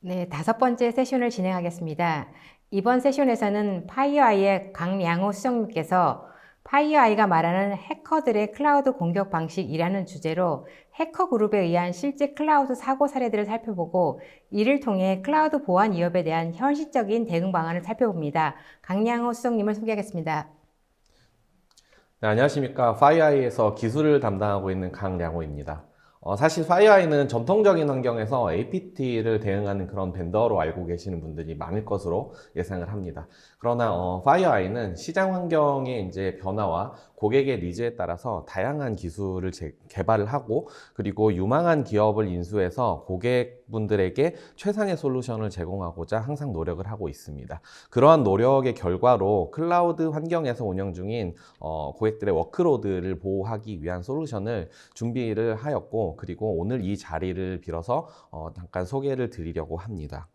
네, 다섯 번째 세션을 진행하겠습니다. 이번 세션에서는 파이어아이의 강양호 수석님께서 파이어아이가 말하는 해커들의 클라우드 공격 방식이라는 주제로 해커 그룹에 의한 실제 클라우드 사고 사례들을 살펴보고 이를 통해 클라우드 보안 위협에 대한 현실적인 대응 방안을 살펴봅니다. 강양호 수석님을 소개하겠습니다. 네, 안녕하십니까. 파이어아이에서 기술을 담당하고 있는 강양호입니다. 사실 파이어아이는 전통적인 환경에서 APT를 대응하는 그런 벤더로 알고 계시는 분들이 많을 것으로 예상을 합니다. 그러나 파이어아이는 시장 환경의 이제 변화와 고객의 니즈에 따라서 다양한 기술을 개발을 하고 그리고 유망한 기업을 인수해서 고객분들에게 최상의 솔루션을 제공하고자 항상 노력을 하고 있습니다. 그러한 노력의 결과로 클라우드 환경에서 운영 중인 고객들의 워크로드를 보호하기 위한 솔루션을 준비를 하였고 그리고 오늘 이 자리를 빌어서 잠깐 소개를 드리려고 합니다.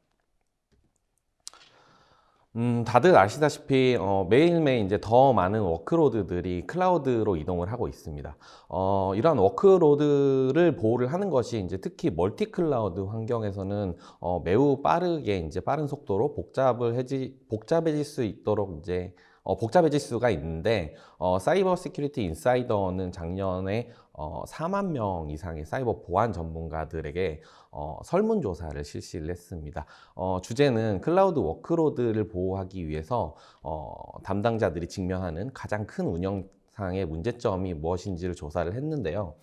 다들 아시다시피 매일매일 이제 더 많은 워크로드들이 클라우드로 이동을 하고 있습니다. 이러한 워크로드를 보호를 하는 것이 이제 특히 멀티 클라우드 환경에서는 매우 빠르게 이제 빠른 속도로 복잡해질 수 있도록 이제 복잡해질 수가 있는데 사이버 시큐리티 인사이더는 작년에 4만 명 이상의 사이버 보안 전문가들에게 설문조사를 실시를 했습니다. 주제는 클라우드 워크로드를 보호하기 위해서 담당자들이 직면하는 가장 큰 운영상의 문제점이 무엇인지를 조사를 했는데요.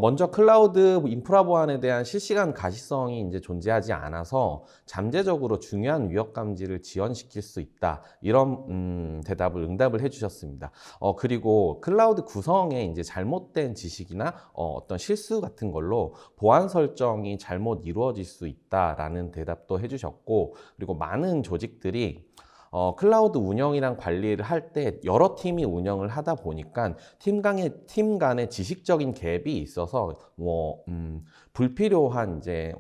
먼저 클라우드 인프라 보안에 대한 실시간 가시성이 이제 존재하지 않아서 잠재적으로 중요한 위협 감지를 지연시킬 수 있다. 이런 응답을 해주셨습니다. 그리고 클라우드 구성에 이제 잘못된 지식이나 어떤 실수 같은 걸로 보안 설정이 잘못 이루어질 수 있다라는 대답도 해주셨고, 그리고 많은 조직들이 클라우드 운영이랑 관리를 할 때 여러 팀이 운영을 하다 보니까 팀 간의 지식적인 갭이 있어서 불필요한 이제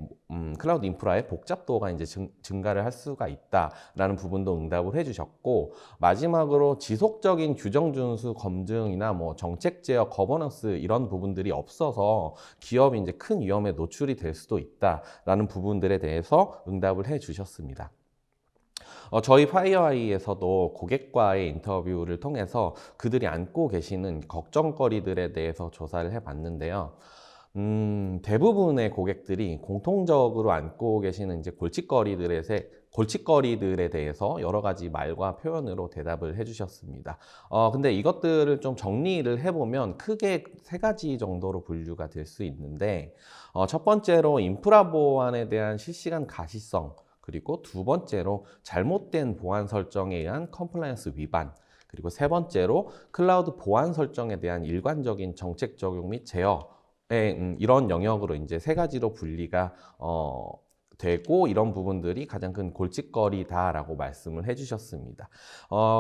클라우드 인프라의 복잡도가 이제 증가를 할 수가 있다라는 부분도 응답을 해주셨고, 마지막으로 지속적인 규정 준수 검증이나 뭐 정책 제어 거버넌스 이런 부분들이 없어서 기업이 이제 큰 위험에 노출이 될 수도 있다라는 부분들에 대해서 응답을 해주셨습니다. 저희 파이어아이에서도 고객과의 인터뷰를 통해서 그들이 안고 계시는 걱정거리들에 대해서 조사를 해봤는데요. 대부분의 고객들이 공통적으로 안고 계시는 이제 골칫거리들에 대해서 여러 가지 말과 표현으로 대답을 해주셨습니다. 근데 이것들을 좀 정리를 해보면 크게 세 가지 정도로 분류가 될 수 있는데, 첫 번째로 인프라 보안에 대한 실시간 가시성, 그리고 두 번째로 잘못된 보안 설정에 의한 컴플라이언스 위반, 그리고 세 번째로 클라우드 보안 설정에 대한 일관적인 정책 적용 및 제어의 이런 영역으로 이제 세 가지로 분리가 되고, 이런 부분들이 가장 큰 골칫거리다라고 말씀을 해주셨습니다.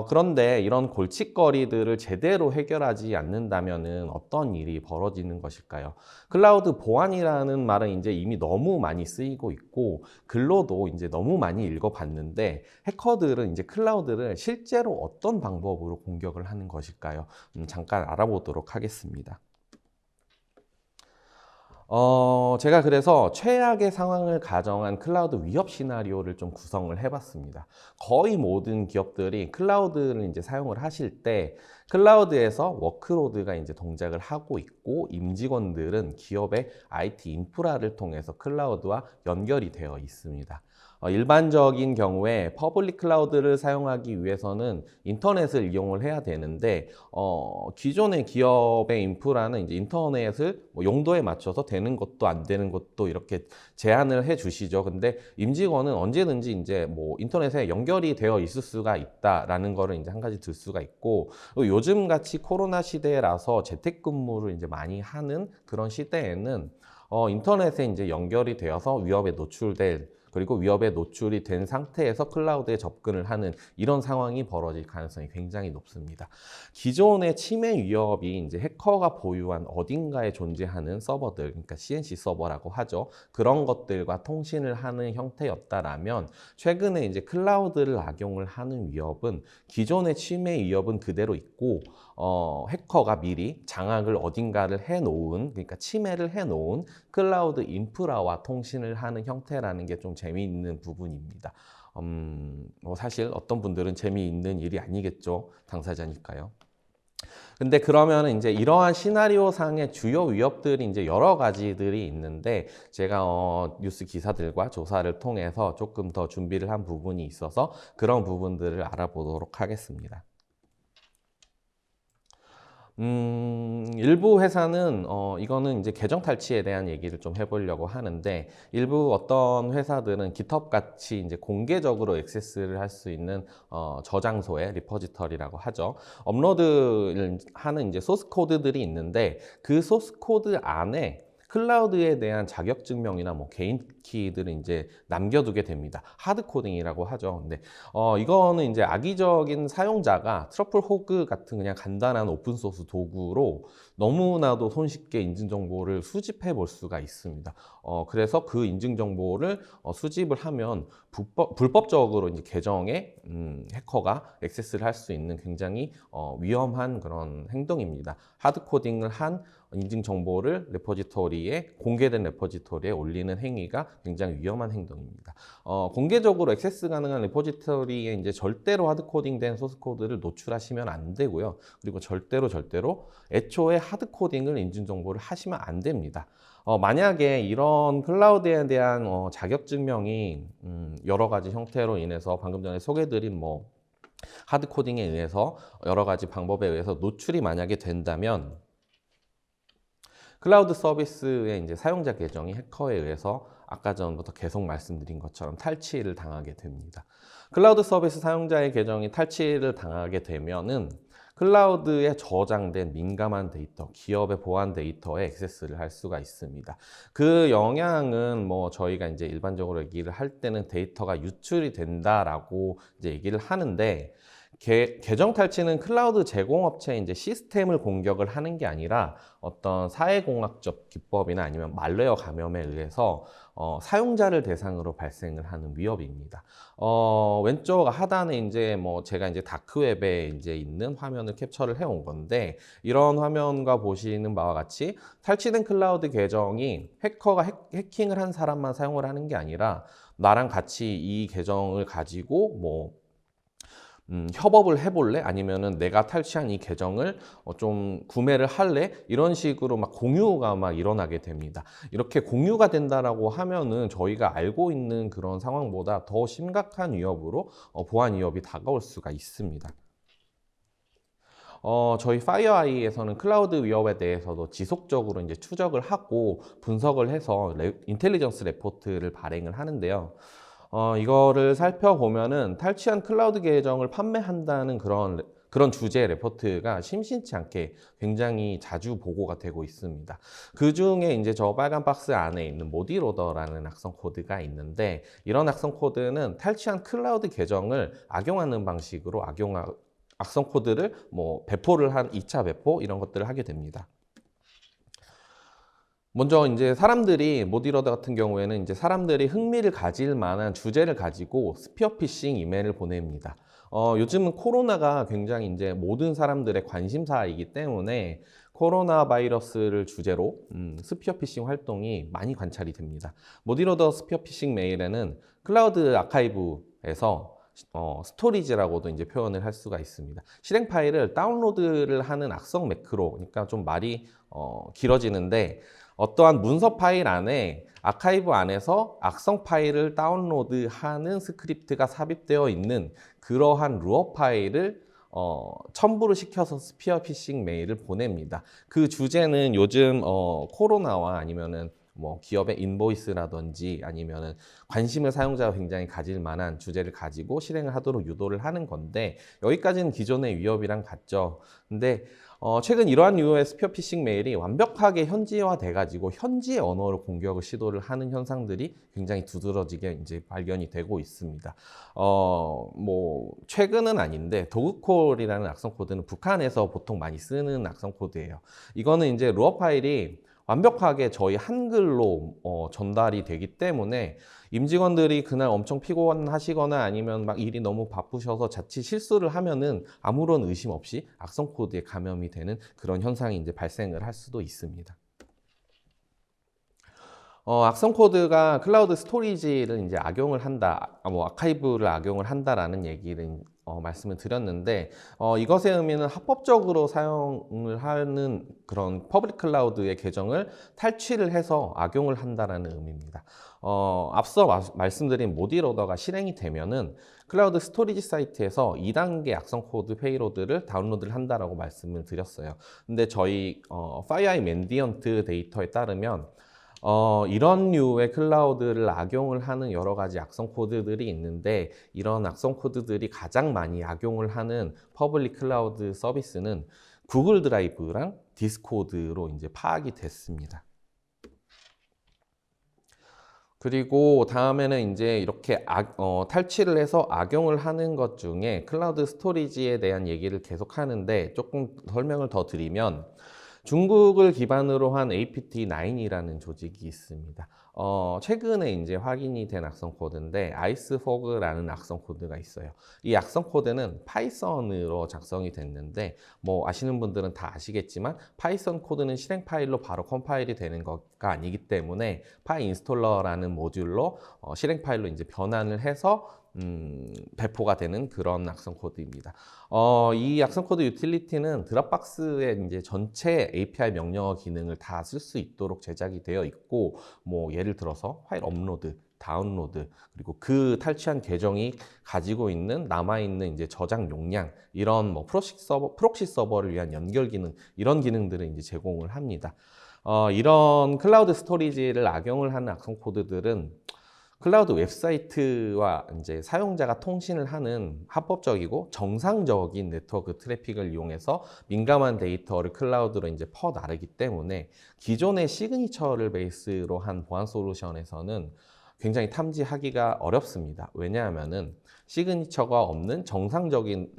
그런데 이런 골칫거리들을 제대로 해결하지 않는다면은 어떤 일이 벌어지는 것일까요? 클라우드 보안이라는 말은 이제 이미 너무 많이 쓰이고 있고 글로도 이제 너무 많이 읽어봤는데, 해커들은 이제 클라우드를 실제로 어떤 방법으로 공격을 하는 것일까요? 잠깐 알아보도록 하겠습니다. 제가 그래서 최악의 상황을 가정한 클라우드 위협 시나리오를 좀 구성을 해봤습니다. 거의 모든 기업들이 클라우드를 이제 사용을 하실 때 클라우드에서 워크로드가 이제 동작을 하고 있고, 임직원들은 기업의 IT 인프라를 통해서 클라우드와 연결이 되어 있습니다. 일반적인 경우에 퍼블릭 클라우드를 사용하기 위해서는 인터넷을 이용을 해야 되는데, 기존의 기업의 인프라는 이제 인터넷을 뭐 용도에 맞춰서 되는 것도 안 되는 것도 이렇게 제한을 해 주시죠. 근데 임직원은 언제든지 이제 뭐 인터넷에 연결이 되어 있을 수가 있다라는 거를 이제 한 가지 들 수가 있고, 요즘 같이 코로나 시대라서 재택근무를 이제 많이 하는 그런 시대에는 인터넷에 이제 연결이 되어서 위협에 노출될, 그리고 위협에 노출이 된 상태에서 클라우드에 접근을 하는 이런 상황이 벌어질 가능성이 굉장히 높습니다. 기존의 침해 위협이 이제 해커가 보유한 어딘가에 존재하는 서버들, 그러니까 CNC 서버라고 하죠. 그런 것들과 통신을 하는 형태였다라면, 최근에 이제 클라우드를 악용을 하는 위협은 기존의 침해 위협은 그대로 있고, 해커가 미리 장악을 어딘가를 해놓은, 그러니까 침해를 해놓은 클라우드 인프라와 통신을 하는 형태라는 게 좀 재미있는 부분입니다. 뭐 사실 어떤 분들은 재미있는 일이 아니겠죠. 당사자니까요. 근데 그러면 이제 이러한 시나리오 상의 주요 위협들이 이제 여러 가지들이 있는데 제가 뉴스 기사들과 조사를 통해서 조금 더 준비를 한 부분이 있어서 그런 부분들을 알아보도록 하겠습니다. 일부 회사는 이거는 이제 계정 탈취에 대한 얘기를 좀 해보려고 하는데 일부 어떤 회사들은 GitHub 같이 이제 공개적으로 액세스를 할 수 있는 저장소에 리포지터리라고 하죠. 업로드를 하는 이제 소스 코드들이 있는데 그 소스 코드 안에 클라우드에 대한 자격 증명이나 뭐 개인 키들을 이제 남겨두게 됩니다. 하드 코딩이라고 하죠. 근데 이거는 이제 악의적인 사용자가 트러플 호그 같은 그냥 간단한 오픈 소스 도구로 너무나도 손쉽게 인증 정보를 수집해 볼 수가 있습니다. 그래서 그 인증 정보를 수집을 하면 불법적으로 이제 계정에 해커가 액세스를 할 수 있는 굉장히 위험한 그런 행동입니다. 하드 코딩을 한 인증 정보를 레포지토리에 공개된 레포지토리에 올리는 행위가 굉장히 위험한 행동입니다. 공개적으로 액세스 가능한 레포지토리에 이제 절대로 하드 코딩된 소스 코드를 노출하시면 안 되고요. 그리고 절대로 애초에 하드 코딩을 인증 정보를 하시면 안 됩니다. 만약에 이런 클라우드에 대한 자격 증명이 여러 가지 형태로 인해서 방금 전에 소개드린 뭐 하드 코딩에 의해서 여러 가지 방법에 의해서 노출이 만약에 된다면 클라우드 서비스의 이제 사용자 계정이 해커에 의해서 아까 전부터 계속 말씀드린 것처럼 탈취를 당하게 됩니다. 클라우드 서비스 사용자의 계정이 탈취를 당하게 되면은 클라우드에 저장된 민감한 데이터, 기업의 보안 데이터에 액세스를 할 수가 있습니다. 그 영향은 뭐 저희가 이제 일반적으로 얘기를 할 때는 데이터가 유출이 된다라고 이제 얘기를 하는데 계정 탈취는 클라우드 제공업체의 이제 시스템을 공격을 하는 게 아니라 어떤 사회공학적 기법이나 아니면 말웨어 감염에 의해서 사용자를 대상으로 발생을 하는 위협입니다. 왼쪽 하단에 이제 뭐 제가 이제 다크웹에 이제 있는 화면을 캡처를 해온 건데 이런 화면과 보시는 바와 같이 탈취된 클라우드 계정이 해커가 해킹을 한 사람만 사용을 하는 게 아니라 나랑 같이 이 계정을 가지고 뭐 협업을 해볼래? 아니면은 내가 탈취한 이 계정을 좀 구매를 할래? 이런 식으로 막 공유가 막 일어나게 됩니다. 이렇게 공유가 된다라고 하면은 저희가 알고 있는 그런 상황보다 더 심각한 위협으로 보안 위협이 다가올 수가 있습니다. 저희 파이어아이에서는 클라우드 위협에 대해서도 지속적으로 이제 추적을 하고 분석을 해서 인텔리전스 레포트를 발행을 하는데요. 이거를 살펴보면은 탈취한 클라우드 계정을 판매한다는 그런 주제의 레포트가 심심치 않게 굉장히 자주 보고가 되고 있습니다. 그 중에 이제 저 빨간 박스 안에 있는 모디로더라는 악성 코드가 있는데 이런 악성 코드는 탈취한 클라우드 계정을 악용하는 방식으로 악성 코드를 뭐 배포를 한 2차 배포 이런 것들을 하게 됩니다. 먼저 이제 모디로더 같은 경우에는 이제 사람들이 흥미를 가질 만한 주제를 가지고 스피어 피싱 이메일을 보냅니다. 요즘은 코로나가 굉장히 이제 모든 사람들의 관심사이기 때문에 코로나 바이러스를 주제로 스피어 피싱 활동이 많이 관찰이 됩니다. 모디로더 스피어 피싱 메일에는 클라우드 아카이브에서 스토리지라고도 이제 표현을 할 수가 있습니다. 실행 파일을 다운로드를 하는 악성 매크로, 그러니까 좀 말이 길어지는데 어떠한 문서 파일 안에 아카이브 안에서 악성 파일을 다운로드하는 스크립트가 삽입되어 있는 그러한 루어 파일을 첨부를 시켜서 스피어 피싱 메일을 보냅니다. 그 주제는 요즘 코로나와 아니면은 뭐 기업의 인보이스라든지 아니면은 관심을 사용자가 굉장히 가질 만한 주제를 가지고 실행을 하도록 유도를 하는 건데 여기까지는 기존의 위협이랑 같죠. 근데 최근 이러한 유의 스피어 피싱 메일이 완벽하게 현지화 돼가지고 현지의 언어로 공격을 시도를 하는 현상들이 굉장히 두드러지게 이제 발견이 되고 있습니다. 뭐 최근은 아닌데 도그콜이라는 악성 코드는 북한에서 보통 많이 쓰는 악성 코드예요. 이거는 이제 루어 파일이 완벽하게 저희 한글로 전달이 되기 때문에 임직원들이 그날 엄청 피곤하시거나 아니면 막 일이 너무 바쁘셔서 자칫 실수를 하면은 아무런 의심 없이 악성 코드에 감염이 되는 그런 현상이 이제 발생을 할 수도 있습니다. 악성 코드가 클라우드 스토리지를 이제 악용을 한다, 뭐 아카이브를 악용을 한다라는 얘기를 말씀을 드렸는데, 이것의 의미는 합법적으로 사용을 하는 그런 퍼블릭 클라우드의 계정을 탈취를 해서 악용을 한다라는 의미입니다. 앞서 말씀드린 모디로더가 실행이 되면은 클라우드 스토리지 사이트에서 2단계 악성 코드 페이로드를 다운로드를 한다라고 말씀을 드렸어요. 근데 저희 FireEye 맨디언트 데이터에 따르면 이런 류의 클라우드를 악용을 하는 여러 가지 악성 코드들이 있는데, 이런 악성 코드들이 가장 많이 악용을 하는 퍼블릭 클라우드 서비스는 구글 드라이브랑 디스코드로 이제 파악이 됐습니다. 그리고 다음에는 이제 이렇게 탈취를 해서 악용을 하는 것 중에 클라우드 스토리지에 대한 얘기를 계속 하는데, 조금 설명을 더 드리면, 중국을 기반으로 한 APT9이라는 조직이 있습니다. 최근에 이제 확인이 된 악성 코드인데, 아이스포그라는 악성 코드가 있어요. 이 악성 코드는 파이썬으로 작성이 됐는데, 뭐 아시는 분들은 다 아시겠지만 파이썬 코드는 실행 파일로 바로 컴파일이 되는 것가 아니기 때문에 파이인스톨러라는 모듈로 실행 파일로 이제 변환을 해서 배포가 되는 그런 악성 코드입니다. 이 악성 코드 유틸리티는 드랍박스의 이제 전체 API 명령어 기능을 다 쓸 수 있도록 제작이 되어 있고, 뭐 예를 들어서 파일 업로드, 다운로드, 그리고 그 탈취한 계정이 가지고 있는 남아있는 이제 저장 용량, 이런 뭐 프록시 서버를 위한 연결 기능, 이런 기능들을 이제 제공을 합니다. 이런 클라우드 스토리지를 악용을 하는 악성 코드들은 클라우드 웹사이트와 이제 사용자가 통신을 하는 합법적이고 정상적인 네트워크 트래픽을 이용해서 민감한 데이터를 클라우드로 이제 퍼 나르기 때문에, 기존의 시그니처를 베이스로 한 보안 솔루션에서는 굉장히 탐지하기가 어렵습니다. 왜냐하면은 시그니처가 없는 정상적인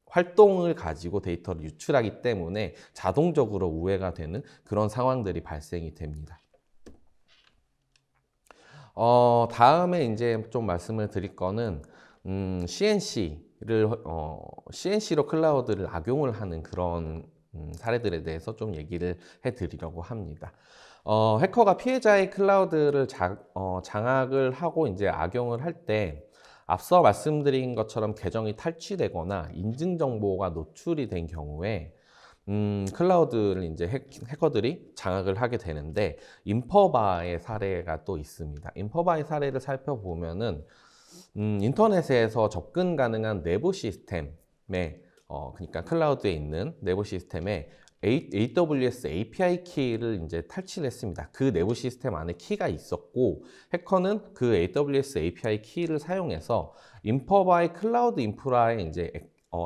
활동을 가지고 데이터를 유출하기 때문에 자동적으로 우회가 되는 그런 상황들이 발생이 됩니다. 다음에 이제 좀 말씀을 드릴 거는 CNC로 클라우드를 악용을 하는 그런 사례들에 대해서 좀 얘기를 해드리려고 합니다. 해커가 피해자의 클라우드를 장악을 하고 이제 악용을 할 때, 앞서 말씀드린 것처럼 계정이 탈취되거나 인증 정보가 노출이 된 경우에 클라우드를 이제 해커들이 장악을 하게 되는데, 인퍼바의 사례가 또 있습니다. 인퍼바의 사례를 살펴보면은 인터넷에서 접근 가능한 내부 시스템에 그러니까 클라우드에 있는 내부 시스템에 AWS API 키를 이제 탈취를 했습니다. 그 내부 시스템 안에 키가 있었고, 해커는 그 AWS API 키를 사용해서 인퍼바의 클라우드 인프라에 이제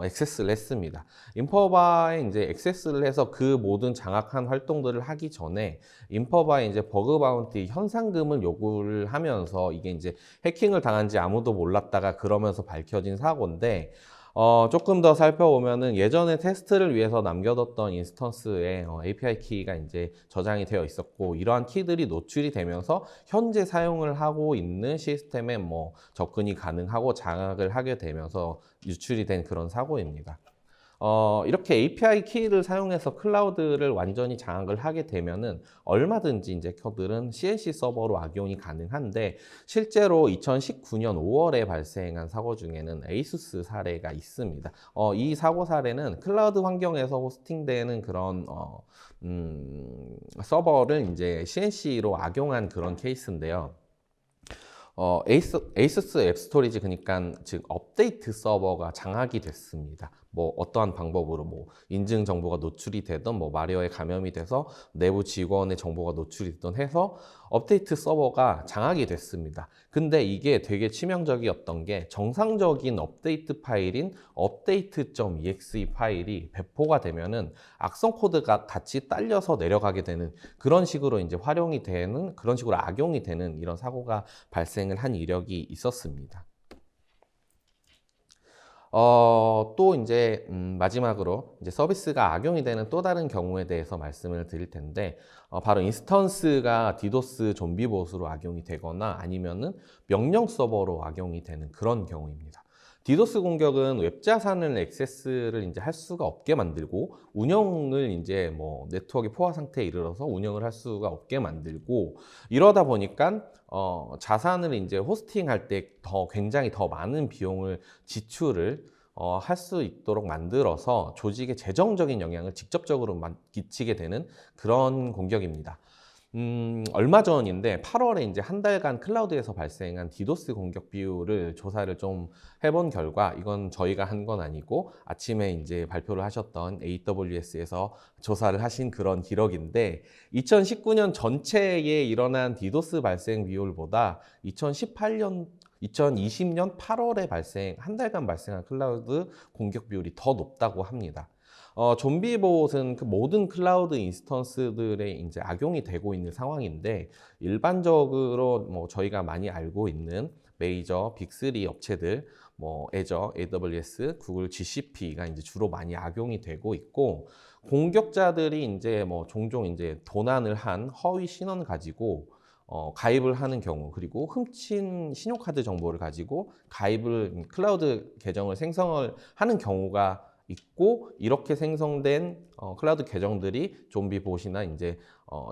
액세스를 했습니다. 인퍼바에 이제 액세스를 해서 그 모든 장악한 활동들을 하기 전에 인퍼바에 이제 버그 바운티 현상금을 요구를 하면서, 이게 이제 해킹을 당한지 아무도 몰랐다가 그러면서 밝혀진 사고인데, 조금 더 살펴보면은 예전에 테스트를 위해서 남겨뒀던 인스턴스에 API 키가 이제 저장이 되어 있었고, 이러한 키들이 노출이 되면서 현재 사용을 하고 있는 시스템에 뭐 접근이 가능하고 장악을 하게 되면서 유출이 된 그런 사고입니다. 이렇게 API 키를 사용해서 클라우드를 완전히 장악을 하게 되면은 얼마든지 이제 해커들은 CNC 서버로 악용이 가능한데, 실제로 2019년 5월에 발생한 사고 중에는 에이수스 사례가 있습니다. 이 사고 사례는 클라우드 환경에서 호스팅되는 그런 서버를 이제 CNC로 악용한 그런 케이스인데요. 에이수스 앱 스토리지, 그러니까 즉 업데이트 서버가 장악이 됐습니다. 뭐 어떠한 방법으로 뭐 인증 정보가 노출이 되던, 뭐 마리어에 감염이 돼서 내부 직원의 정보가 노출이 되던 해서 업데이트 서버가 장악이 됐습니다. 근데 이게 되게 치명적이었던 게, 정상적인 업데이트 파일인 update.exe 파일이 배포가 되면은 악성 코드가 같이 딸려서 내려가게 되는 그런 식으로 이제 활용이 되는, 그런 식으로 악용이 되는 이런 사고가 발생을 한 이력이 있었습니다. 또 이제 마지막으로 이제 서비스가 악용이 되는 또 다른 경우에 대해서 말씀을 드릴 텐데, 바로 인스턴스가 디도스 좀비봇으로 악용이 되거나 아니면은 명령 서버로 악용이 되는 그런 경우입니다. 디도스 공격은 웹 자산을 액세스를 이제 할 수가 없게 만들고 운영을 이제 뭐 네트워크 포화 상태에 이르러서 운영을 할 수가 없게 만들고 이러다 보니까 자산을 이제 호스팅할 때 굉장히 더 많은 비용을 지출을 할 수 있도록 만들어서 조직에 재정적인 영향을 직접적으로 끼치게 되는 그런 공격입니다. 얼마 전인데 8월에 이제 한 달간 클라우드에서 발생한 디도스 공격 비율을 조사를 좀 해본 결과, 이건 저희가 한 건 아니고 아침에 이제 발표를 하셨던 AWS에서 조사를 하신 그런 기록인데, 2019년 전체에 일어난 디도스 발생 비율보다 2020년 8월에 한 달간 발생한 클라우드 공격 비율이 더 높다고 합니다. 좀비봇은 그 모든 클라우드 인스턴스들에 이제 악용이 되고 있는 상황인데, 일반적으로 뭐 저희가 많이 알고 있는 메이저 빅3 업체들, 뭐 애저, AWS, 구글, GCP가 이제 주로 많이 악용이 되고 있고, 공격자들이 이제 뭐 종종 이제 도난을 한 허위 신원 가지고 가입을 하는 경우, 그리고 훔친 신용카드 정보를 가지고 클라우드 계정을 생성을 하는 경우가 있고, 이렇게 생성된 클라우드 계정들이 좀비봇이나 이제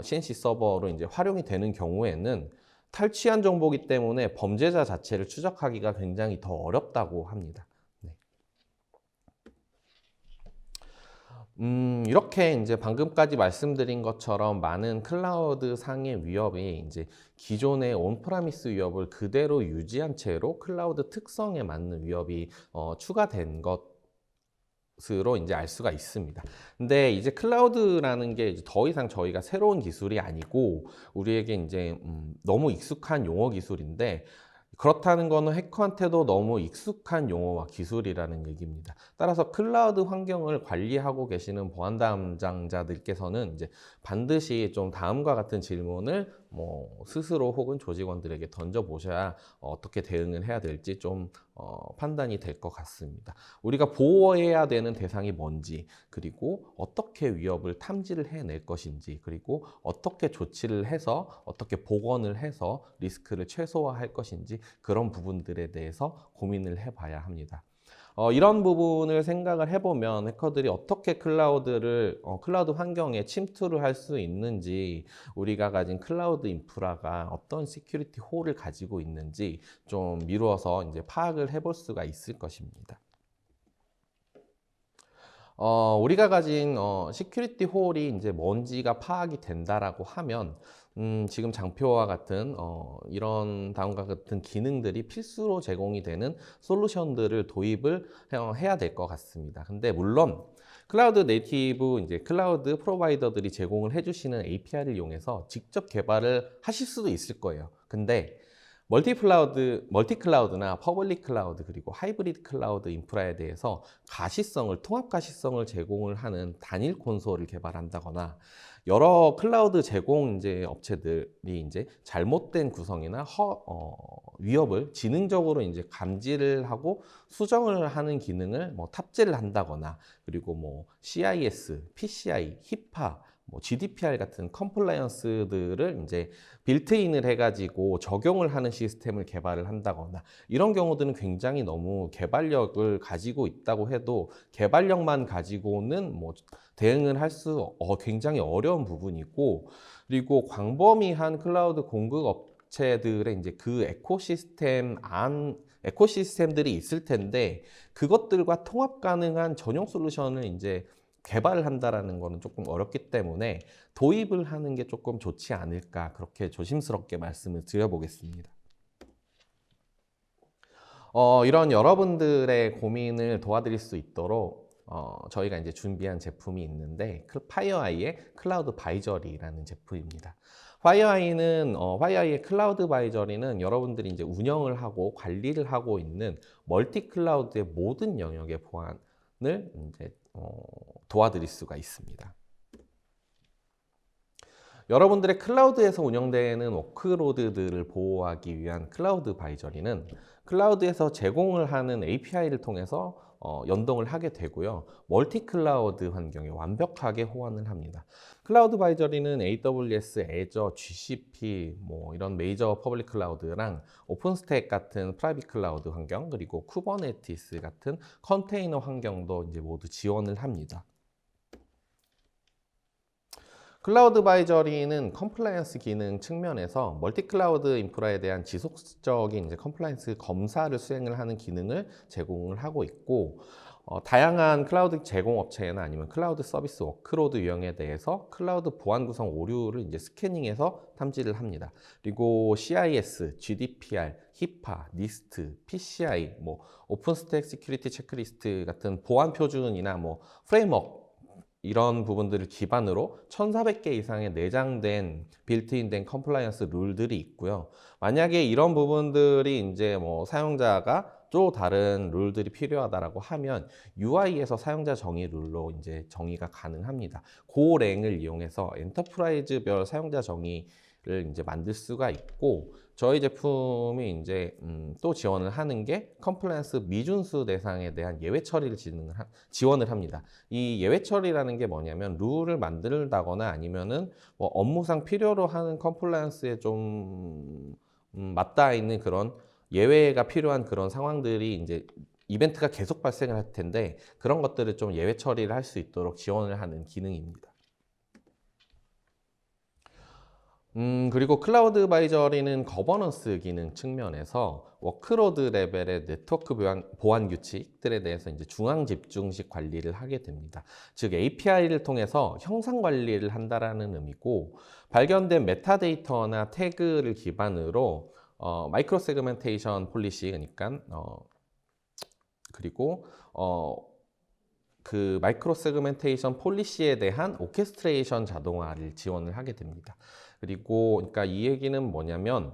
CNC 서버로 이제 활용이 되는 경우에는 탈취한 정보이기 때문에 범죄자 자체를 추적하기가 굉장히 더 어렵다고 합니다. 네. 이렇게 이제 방금까지 말씀드린 것처럼 많은 클라우드 상의 위협이 이제 기존의 온프라미스 위협을 그대로 유지한 채로 클라우드 특성에 맞는 위협이 추가된 것으로 이제 알 수가 있습니다. 근데 이제 클라우드라는 게 이제 더 이상 저희가 새로운 기술이 아니고 우리에게 이제 너무 익숙한 용어 기술인데, 그렇다는 거는 해커한테도 너무 익숙한 용어와 기술이라는 얘기입니다. 따라서 클라우드 환경을 관리하고 계시는 보안 담당자들께서는 이제 반드시 좀 다음과 같은 질문을 뭐 스스로 혹은 조직원들에게 던져보셔야 어떻게 대응을 해야 될지 좀 판단이 될 것 같습니다. 우리가 보호해야 되는 대상이 뭔지, 그리고 어떻게 위협을 탐지를 해낼 것인지, 그리고 어떻게 조치를 해서 어떻게 복원을 해서 리스크를 최소화할 것인지, 그런 부분들에 대해서 고민을 해봐야 합니다. 이런 부분을 생각을 해보면 해커들이 어떻게 클라우드 환경에 침투를 할 수 있는지, 우리가 가진 클라우드 인프라가 어떤 시큐리티 홀을 가지고 있는지 좀 미루어서 이제 파악을 해볼 수가 있을 것입니다. 우리가 가진 시큐리티 홀이 이제 뭔지가 파악이 된다라고 하면, 지금 장표와 같은 이런 다음과 같은 기능들이 필수로 제공이 되는 솔루션들을 도입을 해야 될 것 같습니다. 근데 물론 클라우드 네이티브 이제 클라우드 프로바이더들이 제공을 해주시는 API를 이용해서 직접 개발을 하실 수도 있을 거예요. 근데 멀티클라우드나 퍼블릭 클라우드, 그리고 하이브리드 클라우드 인프라에 대해서 통합 가시성을 제공을 하는 단일 콘솔을 개발한다거나, 여러 클라우드 제공 이제 업체들이 이제 잘못된 구성이나 위협을 지능적으로 이제 감지를 하고 수정을 하는 기능을 뭐 탑재를 한다거나, 그리고 뭐 CIS, PCI, 히파, 뭐 GDPR 같은 컴플라이언스들을 이제 빌트인을 해가지고 적용을 하는 시스템을 개발을 한다거나, 이런 경우들은 굉장히 너무 개발력을 가지고 있다고 해도 개발력만 가지고는 뭐 대응을 할 수 굉장히 어려운 부분이고, 그리고 광범위한 클라우드 공급 업체들의 이제 그 에코시스템들이 있을 텐데, 그것들과 통합 가능한 전용 솔루션을 이제 개발을 한다라는 거는 조금 어렵기 때문에 도입을 하는 게 조금 좋지 않을까, 그렇게 조심스럽게 말씀을 드려보겠습니다. 이런 여러분들의 고민을 도와드릴 수 있도록 저희가 이제 준비한 제품이 있는데, 파이어아이의 클라우드 바이저리라는 제품입니다. 파이어아이의 클라우드 바이저리는 여러분들이 이제 운영을 하고 관리를 하고 있는 멀티 클라우드의 모든 영역의 보안을 이제 도와드릴 수가 있습니다. 여러분들의 클라우드에서 운영되는 워크로드들을 보호하기 위한 클라우드 바이저리는 클라우드에서 제공을 하는 API를 통해서 연동을 하게 되고요. 멀티 클라우드 환경에 완벽하게 호환을 합니다. 클라우드 바이저리는 AWS, Azure, GCP 뭐 이런 메이저 퍼블릭 클라우드랑 오픈스택 같은 프라이빗 클라우드 환경, 그리고 쿠버네티스 같은 컨테이너 환경도 이제 모두 지원을 합니다. 클라우드 바이저리는 컴플라이언스 기능 측면에서 멀티 클라우드 인프라에 대한 지속적인 이제 컴플라이언스 검사를 수행을 하는 기능을 제공을 하고 있고, 다양한 클라우드 제공업체나 아니면 클라우드 서비스 워크로드 유형에 대해서 클라우드 보안 구성 오류를 이제 스캐닝해서 탐지를 합니다. 그리고 CIS, GDPR, HIPAA, NIST, PCI, 뭐 오픈스택 시큐리티 체크리스트 같은 보안 표준이나 뭐 프레임워크 이런 부분들을 기반으로 1,400개 이상의 내장된 빌트인된 컴플라이언스 룰들이 있고요. 만약에 이런 부분들이 이제 뭐 사용자가 또 다른 룰들이 필요하다라고 하면 UI에서 사용자 정의 룰로 이제 정의가 가능합니다. 고랭을 이용해서 엔터프라이즈별 사용자 정의를 이제 만들 수가 있고, 저희 제품이 이제 또 지원을 하는 게 컴플라이언스 미준수 대상에 대한 예외 처리를 지원을 합니다. 이 예외 처리라는 게 뭐냐면 룰을 만들다거나 아니면은 뭐 업무상 필요로 하는 컴플라이언스에 좀 맞닿아 있는 그런 예외가 필요한 그런 상황들이 이제 이벤트가 계속 발생을 할 텐데, 그런 것들을 좀 예외 처리를 할 수 있도록 지원을 하는 기능입니다. 그리고 클라우드 바이저리는 거버넌스 기능 측면에서 워크로드 레벨의 네트워크 보안 규칙들에 대해서 이제 중앙 집중식 관리를 하게 됩니다. 즉 API를 통해서 형상 관리를 한다라는 의미고, 발견된 메타데이터나 태그를 기반으로 마이크로 세그멘테이션 폴리시, 그러니까 그리고 그 마이크로 세그멘테이션 폴리시에 대한 오케스트레이션 자동화를 지원을 하게 됩니다. 그리고 그러니까 이 얘기는 뭐냐면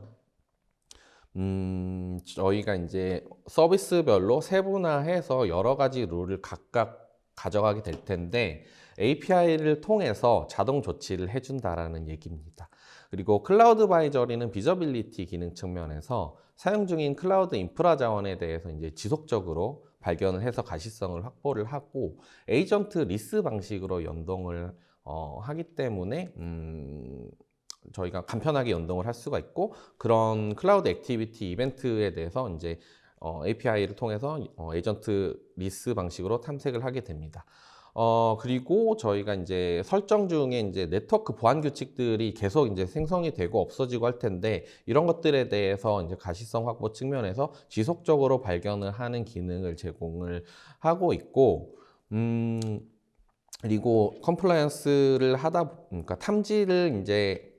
저희가 이제 서비스별로 세분화해서 여러 가지 룰을 각각 가져가게 될 텐데 API를 통해서 자동 조치를 해준다라는 얘기입니다. 그리고 클라우드 바이저리는 비저빌리티 기능 측면에서 사용 중인 클라우드 인프라 자원에 대해서 이제 지속적으로 발견을 해서 가시성을 확보를 하고, 에이전트 리스 방식으로 연동을 하기 때문에 저희가 간편하게 연동을 할 수가 있고, 그런 클라우드 액티비티 이벤트에 대해서 이제 API를 통해서 에이전트 리스 방식으로 탐색을 하게 됩니다. 그리고 저희가 이제 설정 중에 이제 네트워크 보안 규칙들이 계속 이제 생성이 되고 없어지고 할 텐데, 이런 것들에 대해서 이제 가시성 확보 측면에서 지속적으로 발견을 하는 기능을 제공을 하고 있고, 그리고 컴플라이언스를 그러니까 탐지를 이제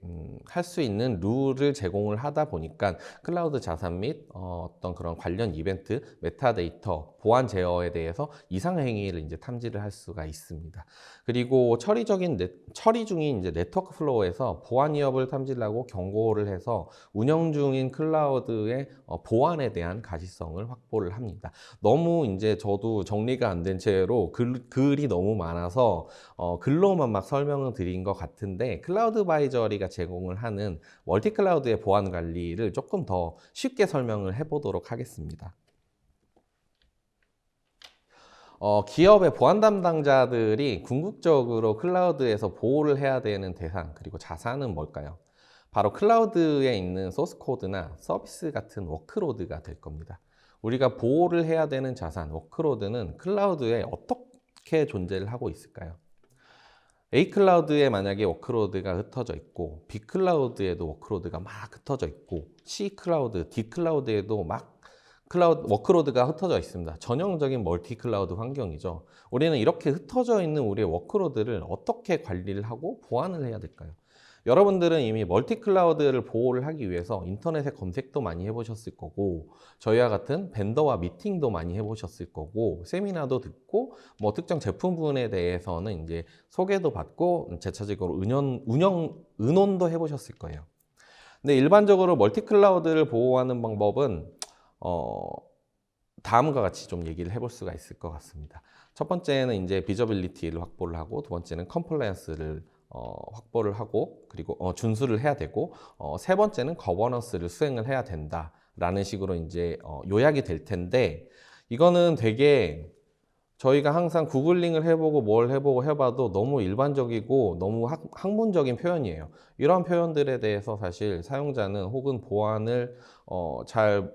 할 수 있는 룰을 제공을 하다 보니까 클라우드 자산 및 어떤 그런 관련 이벤트, 메타데이터, 보안 제어에 대해서 이상 행위를 이제 탐지를 할 수가 있습니다. 그리고 처리 중인 이제 네트워크 플로우에서 보안 위협을 탐지를 하고 경고를 해서 운영 중인 클라우드의 보안에 대한 가시성을 확보를 합니다. 너무 이제 저도 정리가 안 된 채로 글이 너무 많아서 글로만 막 설명을 드린 것 같은데, 클라우드 바이저리가 제공을 하는 멀티 클라우드의 보안 관리를 조금 더 쉽게 설명을 해보도록 하겠습니다. 기업의 보안 담당자들이 궁극적으로 클라우드에서 보호를 해야 되는 대상, 그리고 자산은 뭘까요? 바로 클라우드에 있는 소스 코드나 서비스 같은 워크로드가 될 겁니다. 우리가 보호를 해야 되는 자산, 워크로드는 클라우드에 어떻게 존재를 하고 있을까요? A 클라우드에 만약에 워크로드가 흩어져 있고, B 클라우드에도 워크로드가 막 흩어져 있고, C 클라우드, D 클라우드에도 막 워크로드가 흩어져 있습니다. 전형적인 멀티 클라우드 환경이죠. 우리는 이렇게 흩어져 있는 우리의 워크로드를 어떻게 관리를 하고 보안을 해야 될까요? 여러분들은 이미 멀티 클라우드를 보호를 하기 위해서 인터넷에 검색도 많이 해보셨을 거고, 저희와 같은 벤더와 미팅도 많이 해보셨을 거고, 세미나도 듣고, 뭐 특정 제품군에 대해서는 이제 소개도 받고, 제차적으로 의논도 해보셨을 거예요. 근데 일반적으로 멀티 클라우드를 보호하는 방법은 다음과 같이 좀 얘기를 해볼 수가 있을 것 같습니다. 첫 번째는 이제 비저빌리티를 확보를 하고, 두 번째는 컴플라이언스를 확보를 하고, 그리고 준수를 해야 되고, 세 번째는 거버넌스를 수행을 해야 된다라는 식으로 이제 요약이 될 텐데, 이거는 되게 저희가 항상 구글링을 해보고 뭘 해보고 해봐도 너무 일반적이고 너무 학문적인 표현이에요. 이런 표현들에 대해서 사실 사용자는 혹은 보안을 잘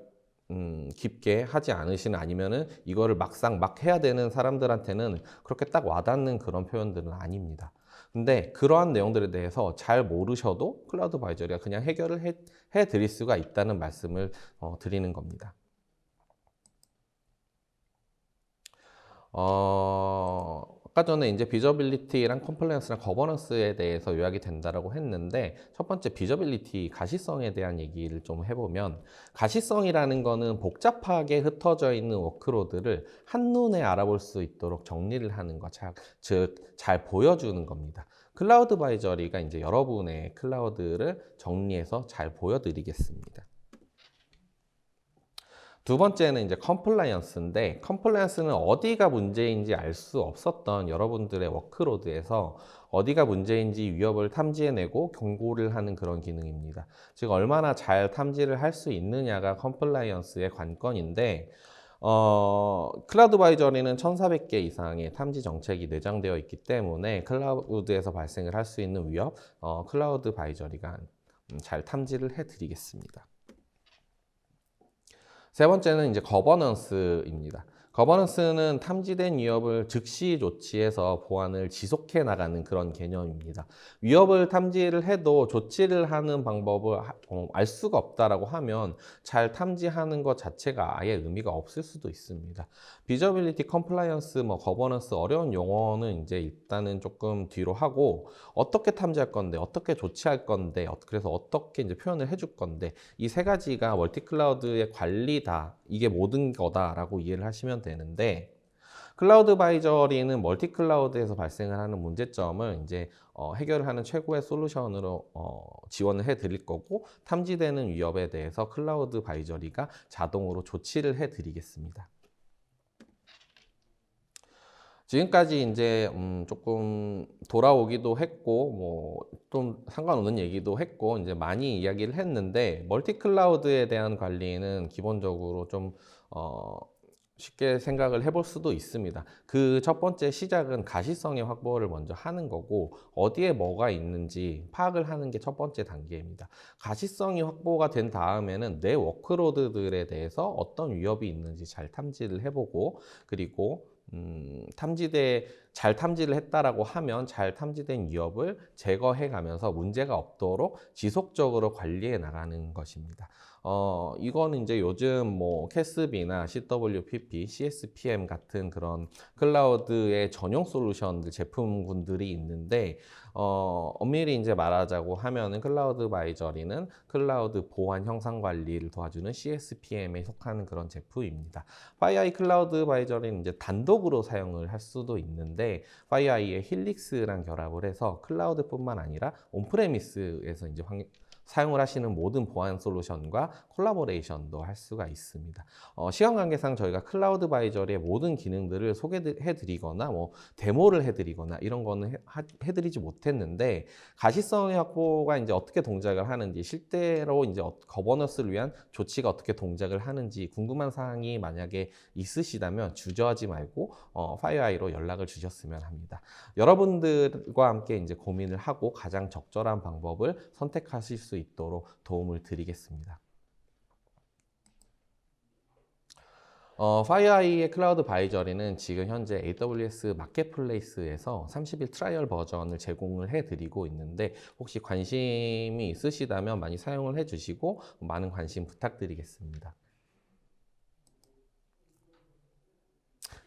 깊게 하지 않으시는 아니면은 이거를 막상 막 해야 되는 사람들한테는 그렇게 딱 와닿는 그런 표현들은 아닙니다. 근데 그러한 내용들에 대해서 잘 모르셔도 클라우드 바이저리가 그냥 해결을 해 드릴 수가 있다는 말씀을 드리는 겁니다. 아까 전에 이제 비저빌리티랑 컴플라이언스랑 거버넌스에 대해서 요약이 된다라고 했는데, 첫 번째 비저빌리티 가시성에 대한 얘기를 좀 해보면, 가시성이라는 거는 복잡하게 흩어져 있는 워크로드를 한눈에 알아볼 수 있도록 정리를 하는 것, 즉 잘 보여주는 겁니다. 클라우드 바이저리가 이제 여러분의 클라우드를 정리해서 잘 보여드리겠습니다. 두 번째는 이제 컴플라이언스인데, 컴플라이언스는 어디가 문제인지 알 수 없었던 여러분들의 워크로드에서 어디가 문제인지 위협을 탐지해내고 경고를 하는 그런 기능입니다. 즉 얼마나 잘 탐지를 할 수 있느냐가 컴플라이언스의 관건인데, 클라우드 바이저리는 1400개 이상의 탐지 정책이 내장되어 있기 때문에 클라우드에서 발생을 할 수 있는 위협, 클라우드 바이저리가 잘 탐지를 해드리겠습니다. 세 번째는 이제 거버넌스입니다. 거버넌스는 탐지된 위협을 즉시 조치해서 보안을 지속해 나가는 그런 개념입니다. 위협을 탐지를 해도 조치를 하는 방법을 알 수가 없다라고 하면 잘 탐지하는 것 자체가 아예 의미가 없을 수도 있습니다. 비저빌리티, 컴플라이언스, 거버넌스 어려운 용어는 이제 일단은 조금 뒤로 하고, 어떻게 탐지할 건데, 어떻게 조치할 건데, 그래서 어떻게 이제 표현을 해줄 건데, 이 세 가지가 멀티클라우드의 관리다, 이게 모든 거다라고 이해를 하시면 되는데, 클라우드 바이저리는 멀티클라우드에서 발생을 하는 문제점을 이제 해결을 하는 최고의 솔루션으로 지원을 해 드릴 거고, 탐지되는 위협에 대해서 클라우드 바이저리가 자동으로 조치를 해 드리겠습니다. 지금까지 이제 조금 돌아오기도 했고 좀 상관없는 얘기도 했고 이제 많이 이야기를 했는데, 멀티 클라우드에 대한 관리는 기본적으로 좀 쉽게 생각을 해볼 수도 있습니다. 그 첫 번째 시작은 가시성의 확보를 먼저 하는 거고, 어디에 뭐가 있는지 파악을 하는 게 첫 번째 단계입니다. 가시성이 확보가 된 다음에는 내 워크로드들에 대해서 어떤 위협이 있는지 잘 탐지를 해보고, 그리고 잘 탐지를 했다라고 하면 잘 탐지된 위협을 제거해 가면서 문제가 없도록 지속적으로 관리해 나가는 것입니다. 이거는 이제 요즘 CASB나 CWPP, CSPM 같은 그런 클라우드의 전용 솔루션들 제품군들이 있는데, 엄밀히 이제 말하자고 하면은 클라우드 바이저리는 클라우드 보안 형상 관리를 도와주는 CSPM에 속하는 그런 제품입니다. FireEye 클라우드 바이저리는 이제 단독으로 사용을 할 수도 있는데, FireEye의 힐릭스랑 결합을 해서 클라우드뿐만 아니라 온프레미스에서 이제 사용을 하시는 모든 보안 솔루션과 콜라보레이션도 할 수가 있습니다. 시간 관계상 저희가 클라우드 바이저리의 모든 기능들을 소개해 드리거나 데모를 해 드리거나 이런 거는 해 드리지 못했는데, 가시성의 확보가 이제 어떻게 동작을 하는지, 실제로 이제 거버넌스를 위한 조치가 어떻게 동작을 하는지 궁금한 사항이 만약에 있으시다면 주저하지 말고 FireEye로 연락을 주셨으면 합니다. 여러분들과 함께 이제 고민을 하고 가장 적절한 방법을 선택하실 수 있도록 도움을 드리겠습니다. FireEye의 클라우드 바이저리는 지금 현재 AWS 마켓플레이스에서 30일 트라이얼 버전을 제공을 해드리고 있는데, 혹시 관심이 있으시다면 많이 사용을 해주시고 많은 관심 부탁드리겠습니다.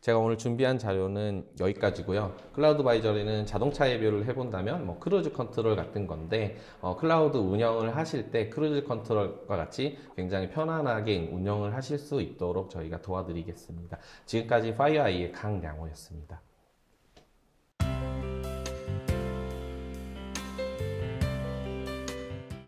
제가 오늘 준비한 자료는 여기까지고요. 클라우드 바이저리는 자동차 예비를 해본다면 크루즈 컨트롤 같은 건데, 클라우드 운영을 하실 때 크루즈 컨트롤과 같이 굉장히 편안하게 운영을 하실 수 있도록 저희가 도와드리겠습니다. 지금까지 FireEye의 강량호였습니다.